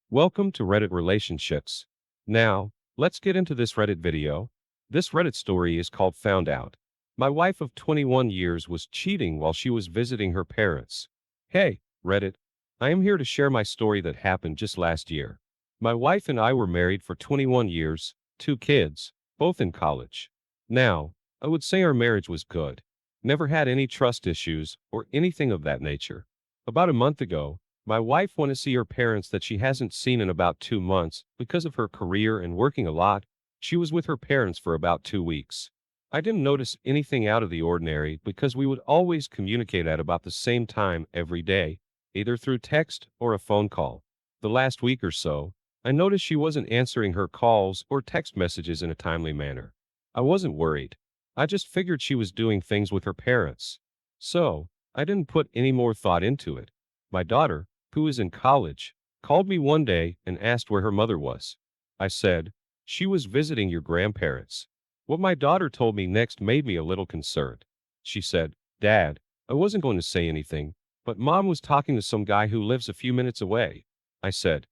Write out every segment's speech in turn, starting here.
Welcome to Reddit Relationships. Now, let's get into this Reddit video. This Reddit story is called Found Out. My wife of 21 years was cheating while she was visiting her parents. Hey, Reddit. I am here to share my story that happened just last year. My wife and I were married for 21 years, 2 kids, both in college. Now, I would say our marriage was good. Never had any trust issues or anything of that nature. About a month ago, my wife wanted to see her parents that she hasn't seen in about 2 months because of her career and working a lot. She was with her parents for about 2 weeks. I didn't notice anything out of the ordinary because we would always communicate at about the same time every day, either through text or a phone call. The last week or so, I noticed she wasn't answering her calls or text messages in a timely manner. I wasn't worried. I just figured she was doing things with her parents. So, I didn't put any more thought into it. My daughter, who is in college, called me one day and asked where her mother was. I said, she was visiting your grandparents. What my daughter told me next made me a little concerned. She said, Dad, I wasn't going to say anything, but Mom was talking to some guy who lives a few minutes away. I said,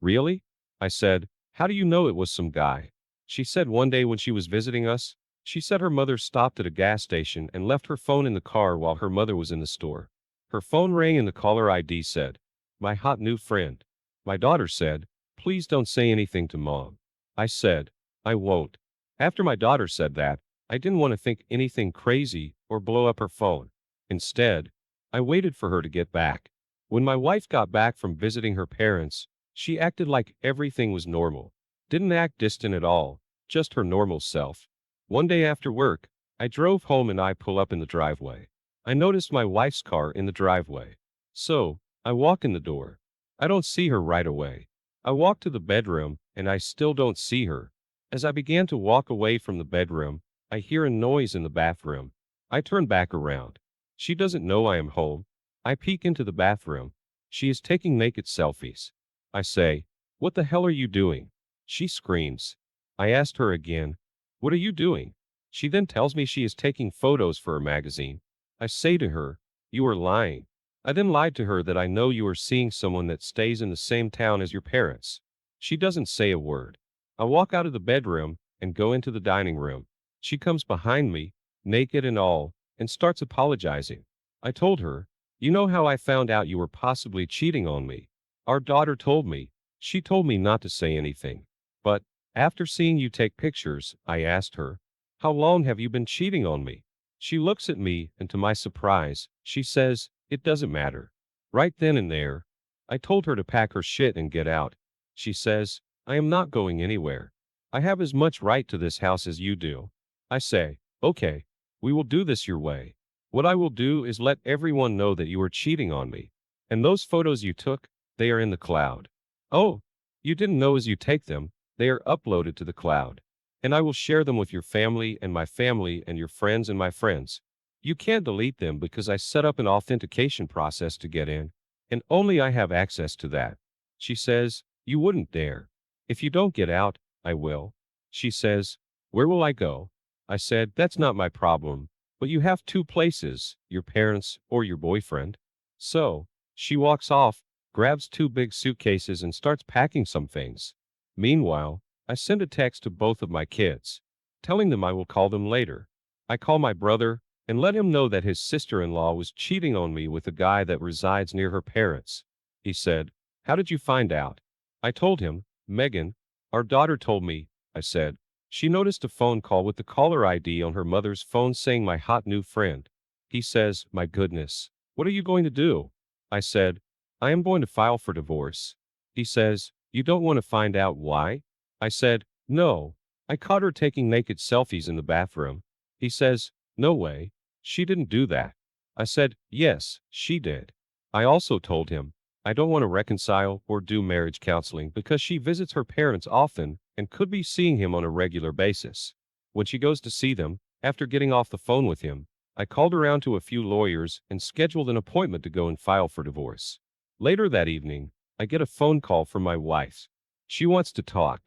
really? I said, how do you know it was some guy? She said one day when she was visiting us, she said her mother stopped at a gas station and left her phone in the car while her mother was in the store. Her phone rang and the caller ID said, my hot new friend. My daughter said, please don't say anything to Mom. I said, I won't. After my daughter said that, I didn't want to think anything crazy or blow up her phone. Instead, I waited for her to get back. When my wife got back from visiting her parents, she acted like everything was normal. Didn't act distant at all, just her normal self. One day after work, I drove home and I pull up in the driveway. I noticed my wife's car in the driveway. So, I walk in the door. I don't see her right away. I walk to the bedroom, and I still don't see her. As I began to walk away from the bedroom, I hear a noise in the bathroom. I turn back around. She doesn't know I am home. I peek into the bathroom. She is taking naked selfies. I say, what the hell are you doing? She screams. I asked her again, what are you doing? She then tells me she is taking photos for a magazine. I say to her, you are lying. I then lied to her that I know you are seeing someone that stays in the same town as your parents. She doesn't say a word. I walk out of the bedroom and go into the dining room. She comes behind me, naked and all, and starts apologizing. I told her, you know how I found out you were possibly cheating on me? Our daughter told me. She told me not to say anything. But, after seeing you take pictures, I asked her, how long have you been cheating on me? She looks at me, and to my surprise, she says, it doesn't matter. Right then and there, I told her to pack her shit and get out. She says, I am not going anywhere. I have as much right to this house as you do. I say, okay, we will do this your way. What I will do is let everyone know that you are cheating on me. And those photos you took, they are in the cloud. Oh, you didn't know as you take them, they are uploaded to the cloud. And I will share them with your family and my family and your friends and my friends. You can't delete them because I set up an authentication process to get in, and only I have access to that. She says, you wouldn't dare. If you don't get out, I will. She says, where will I go? I said, that's not my problem, but you have 2 places, your parents or your boyfriend. So, she walks off, grabs 2 big suitcases and starts packing some things. Meanwhile, I send a text to both of my kids, telling them I will call them later. I call my brother, and let him know that his sister-in-law was cheating on me with a guy that resides near her parents. He said, how did you find out? I told him, Megan, our daughter told me. I said, she noticed a phone call with the caller ID on her mother's phone saying my hot new friend. He says, my goodness, what are you going to do? I said, I am going to file for divorce. He says, you don't want to find out why? I said, no, I caught her taking naked selfies in the bathroom. He says, no way. She didn't do that. I said, yes, she did. I also told him, I don't want to reconcile or do marriage counseling because she visits her parents often and could be seeing him on a regular basis. When she goes to see them, after getting off the phone with him, I called around to a few lawyers and scheduled an appointment to go and file for divorce. Later that evening, I get a phone call from my wife. She wants to talk.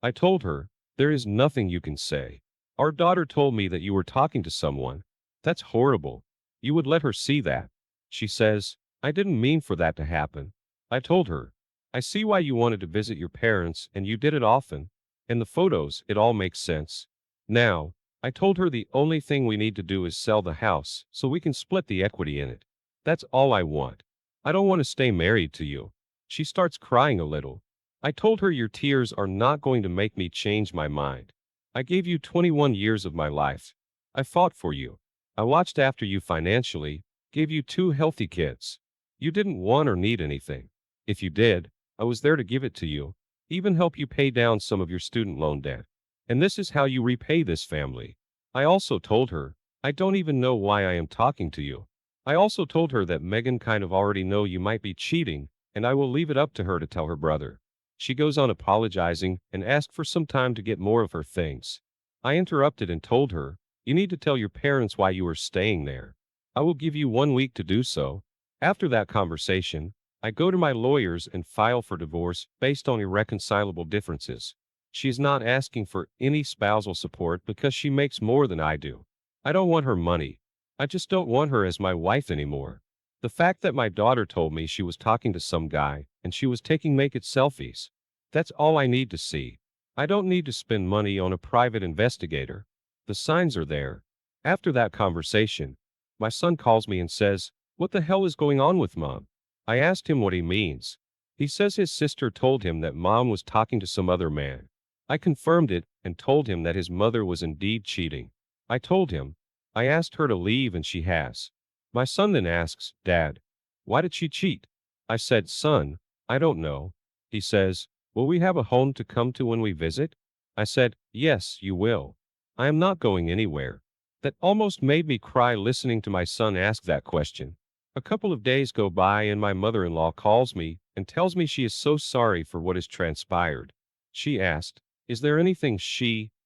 I told her, there is nothing you can say. Our daughter told me that you were talking to someone. That's horrible. You would let her see that. She says, I didn't mean for that to happen. I told her, I see why you wanted to visit your parents and you did it often. In the photos, it all makes sense. Now, I told her the only thing we need to do is sell the house so we can split the equity in it. That's all I want. I don't want to stay married to you. She starts crying a little. I told her your tears are not going to make me change my mind. I gave you 21 years of my life. I fought for you. I watched after you financially, gave you two healthy kids. You didn't want or need anything. If you did, I was there to give it to you, even help you pay down some of your student loan debt. And this is how you repay this family. I also told her, I don't even know why I am talking to you. I also told her that Megan kind of already know you might be cheating, and I will leave it up to her to tell her brother. She goes on apologizing and asked for some time to get more of her things. I interrupted and told her, you need to tell your parents why you are staying there. I will give you 1 week to do so. After that conversation, I go to my lawyers and file for divorce based on irreconcilable differences. She is not asking for any spousal support because she makes more than I do. I don't want her money. I just don't want her as my wife anymore. The fact that my daughter told me she was talking to some guy and she was taking naked selfies. That's all I need to see. I don't need to spend money on a private investigator. The signs are there. After that conversation, my son calls me and says, "What the hell is going on with Mom?" I asked him what he means. He says his sister told him that Mom was talking to some other man. I confirmed it and told him that his mother was indeed cheating. I told him, I asked her to leave and she has. My son then asks, "Dad, why did she cheat?" I said, "Son, I don't know." He says, "Will we have a home to come to when we visit?" I said, "Yes, you will. I am not going anywhere." That almost made me cry listening to my son ask that question. A couple of days go by and my mother-in-law calls me and tells me she is so sorry for what has transpired. She asked, "Is there anything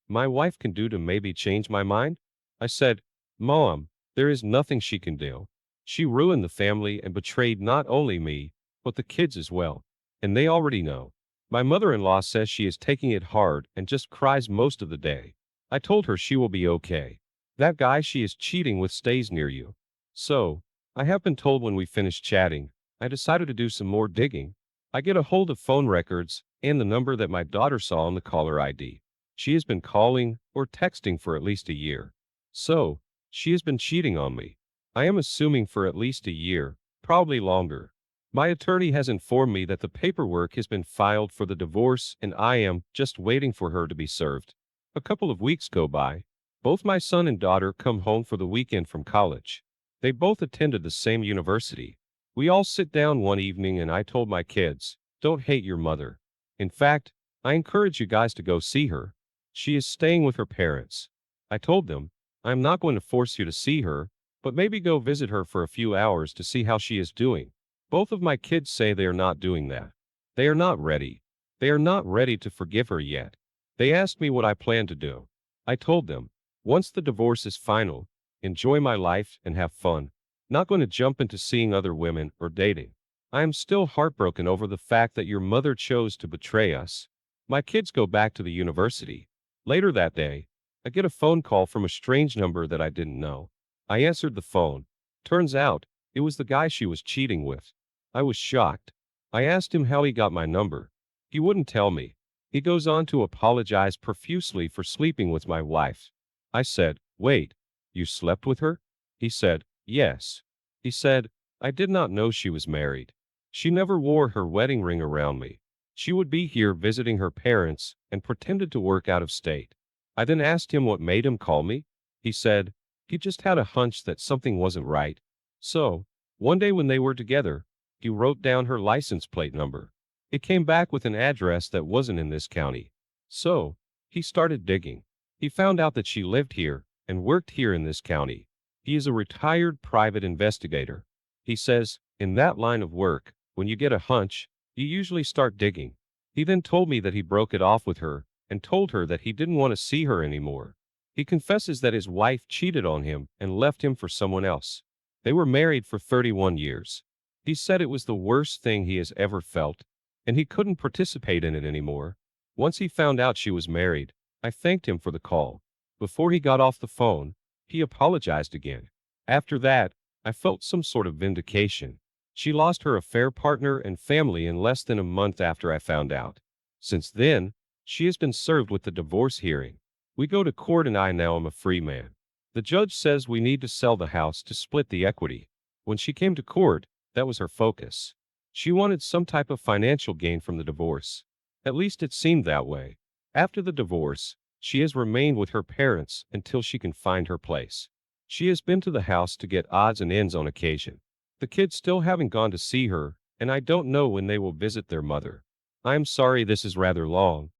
my wife can do to maybe change my mind?" I said, "Mom, there is nothing she can do. She ruined the family and betrayed not only me, but the kids as well. And they already know." My mother-in-law says she is taking it hard and just cries most of the day. I told her she will be okay. That guy she is cheating with stays near you. So, I have been told when we finished chatting, I decided to do some more digging. I get a hold of phone records and the number that my daughter saw on the caller ID. She has been calling or texting for at least a year. So, she has been cheating on me. I am assuming for at least a year, probably longer. My attorney has informed me that the paperwork has been filed for the divorce and I am just waiting for her to be served. A couple of weeks go by. Both my son and daughter come home for the weekend from college. They both attended the same university. We all sit down one evening and I told my kids, "Don't hate your mother. In fact, I encourage you guys to go see her. She is staying with her parents." I told them, "I am not going to force you to see her, but maybe go visit her for a few hours to see how she is doing." Both of my kids say they are not doing that. They are not ready. They are not ready to forgive her yet. They asked me what I plan to do. I told them, once the divorce is final, enjoy my life and have fun. Not going to jump into seeing other women or dating. I am still heartbroken over the fact that your mother chose to betray us. My kids go back to the university. Later that day, I get a phone call from a strange number that I didn't know. I answered the phone. Turns out, it was the guy she was cheating with. I was shocked. I asked him how he got my number. He wouldn't tell me. He goes on to apologize profusely for sleeping with my wife. I said, "Wait, you slept with her?" He said, "Yes." He said, "I did not know she was married. She never wore her wedding ring around me. She would be here visiting her parents and pretended to work out of state." I then asked him what made him call me. He said, he just had a hunch that something wasn't right. So, one day when they were together, he wrote down her license plate number. It came back with an address that wasn't in this county. So, he started digging. He found out that she lived here and worked here in this county. He is a retired private investigator. He says, in that line of work, when you get a hunch, you usually start digging. He then told me that he broke it off with her and told her that he didn't want to see her anymore. He confesses that his wife cheated on him and left him for someone else. They were married for 31 years. He said it was the worst thing he has ever felt, and he couldn't participate in it anymore. Once he found out she was married, I thanked him for the call. Before he got off the phone, he apologized again. After that, I felt some sort of vindication. She lost her affair partner and family in less than a month after I found out. Since then, she has been served with the divorce hearing. We go to court and I now am a free man. The judge says we need to sell the house to split the equity. When she came to court, that was her focus. She wanted some type of financial gain from the divorce. At least it seemed that way. After the divorce, she has remained with her parents until she can find her place. She has been to the house to get odds and ends on occasion. The kids still haven't gone to see her, and I don't know when they will visit their mother. I am sorry this is rather long,